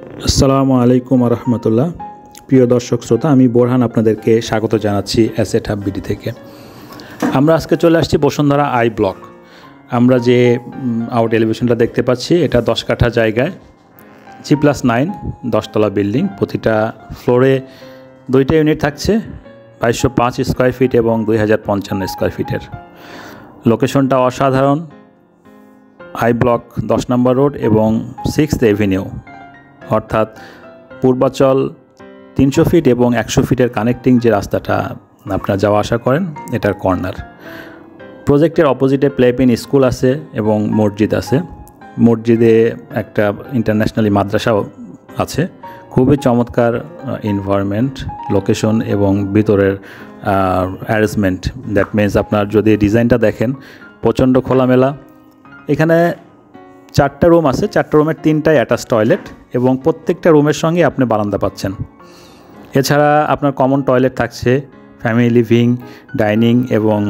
আসসালামু আলাইকুম রহমতুল্লাহ। প্রিয় দর্শক শ্রোতা, আমি বোরহান আপনাদেরকে স্বাগত জানাচ্ছি অ্যাসেট হাব বিডি থেকে। আমরা আজকে চলে আসছি বসুন্ধরা আই ব্লক। আমরা যে আউট এলিভেশনটা দেখতে পাচ্ছি এটা 10 কাঠা জায়গায় G+9 10তলা বিল্ডিং। প্রতিটা ফ্লোরে 2টা ইউনিট থাকছে, 2205 স্কোয়ার ফিট এবং 2055 স্কোয়ার ফিটের। লোকেশনটা অসাধারণ। আই ব্লক 10 নম্বর রোড এবং 6th এভিনিউ, অর্থাৎ পূর্বাচল 300 ফিট এবং 100 ফিটের কানেক্টিং যে রাস্তাটা আপনারা যাওয়া আসা করেন, এটার কর্নার। প্রজেক্টের অপোজিটে প্লেপিন স্কুল আছে এবং মসজিদ আছে। মসজিদে একটা ইন্টারন্যাশনালি মাদ্রাসাও আছে। খুবই চমৎকার এনভায়রনমেন্ট, লোকেশন এবং ভিতরের অ্যারেঞ্জমেন্ট। দ্যাট মিনস আপনার যদি ডিজাইনটা দেখেন, প্রচণ্ড খোলামেলা। এখানে 4টা রুম আছে, 4টা রুমের 3টাই অ্যাটাচ টয়লেট এবং প্রত্যেকটা রুমের সঙ্গে আপনি বারান্দা পাচ্ছেন। এছাড়া আপনার কমন টয়লেট থাকছে, ফ্যামিলি লিভিং, ডাইনিং এবং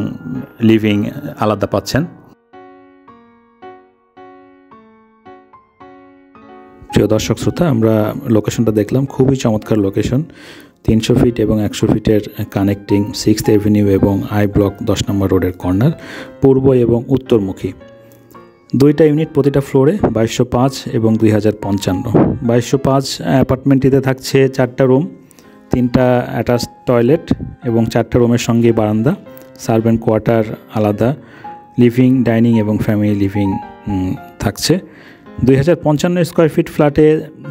লিভিং আলাদা পাচ্ছেন। প্রিয় দর্শক শ্রোতা, আমরা লোকেশনটা দেখলাম, খুবই চমৎকার লোকেশন। 300 ফিট এবং 100 ফিটের কানেক্টিং 6th এভিনিউ এবং আই ব্লক 10 নম্বর রোডের কর্নার, পূর্ব এবং উত্তরমুখী। 2টা ইউনিট প্রতিটা ফ্লোরে, 2205 এবং 2055। 2205 অ্যাপার্টমেন্টটিতে থাকছে 4টা রুম, 3টা অ্যাটাচ টয়লেট এবং 4টা রুমের সঙ্গে বারান্দা, সার্ভেন্ট কোয়ার্টার আলাদা, লিভিং, ডাইনিং এবং ফ্যামিলি লিভিং থাকছে। 2055 স্কোয়ার ফিট ফ্ল্যাটে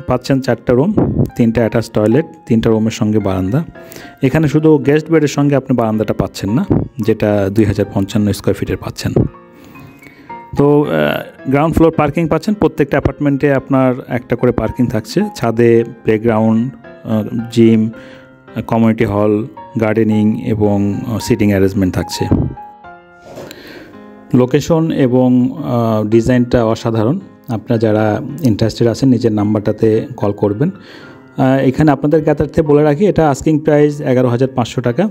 পাচ্ছেন 4টা রুম, 3টা অ্যাটাচ টয়লেট, 3টা রুমের সঙ্গে বারান্দা। এখানে শুধু গেস্ট বেডের সঙ্গে আপনি বারান্দাটা পাচ্ছেন না, যেটা 2055 স্কোয়ার ফিটের পাচ্ছেন। তো গ্রাউন্ড ফ্লোর পার্কিং পাচ্ছেন। প্রত্যেকটা অ্যাপার্টমেন্টে আপনার একটা করে পার্কিং থাকছে। ছাদে playground, gym, community hall, gardening এবং সিটিং অ্যারেঞ্জমেন্ট থাকছে। লোকেশন এবং ডিজাইনটা অসাধারণ। আপনারা যারা ইন্টারেস্টেড আছেন নিজের নাম্বারটাতে কল করবেন। এখানে আপনাদের জ্ঞাতার্থে বলে রাখি, এটা আস্কিং প্রাইস 11,500 টাকা,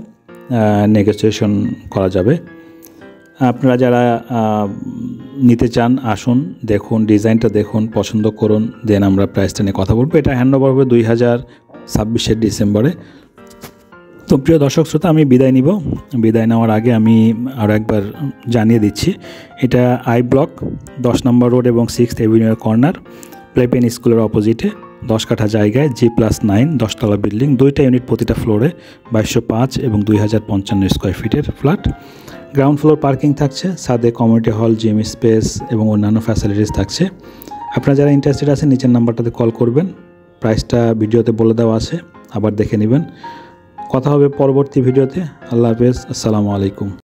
নেগোসিয়েশন করা যাবে। আপনারা যারা নিতে চান আসুন, দেখুন, ডিজাইনটা দেখুন, পছন্দ করুন, দেন আমরা প্রাইসটা নিয়ে কথা বলবো। এটা হ্যান্ডওভার হবে 2026 ডিসেম্বরে। তো প্রিয় দর্শক শ্রোতা, আমি বিদায় নিব। বিদায় নেওয়ার আগে আমি আরও একবার জানিয়ে দিচ্ছি, এটা আই ব্লক 10 নম্বর রোড এবং 6th এভিনিউর কর্নার, প্লেপেন স্কুলের অপোজিটে 10 কাঠা জায়গায় G+9 10তলা বিল্ডিং। 2টা ইউনিট প্রতিটা ফ্লোরে, 2205 এবং 2055 স্কোয়ার ফিটের ফ্ল্যাট। গ্রাউন্ড ফ্লোর পার্কিং থাকছে, ছাদে কমিউনিটি হল, জিম স্পেস এবং অন্যান্য ফ্যাসিলিটিস থাকছে। আপনারা যারা ইন্টারেস্টেড আছেন নিচের নাম্বারটাতে কল করবেন। প্রাইসটা ভিডিওতে বলে দেওয়া আছে, আবার দেখে নেবেন। কথা হবে পরবর্তী ভিডিওতে। আল্লাহ হাফেজ, আসসালামু আলাইকুম।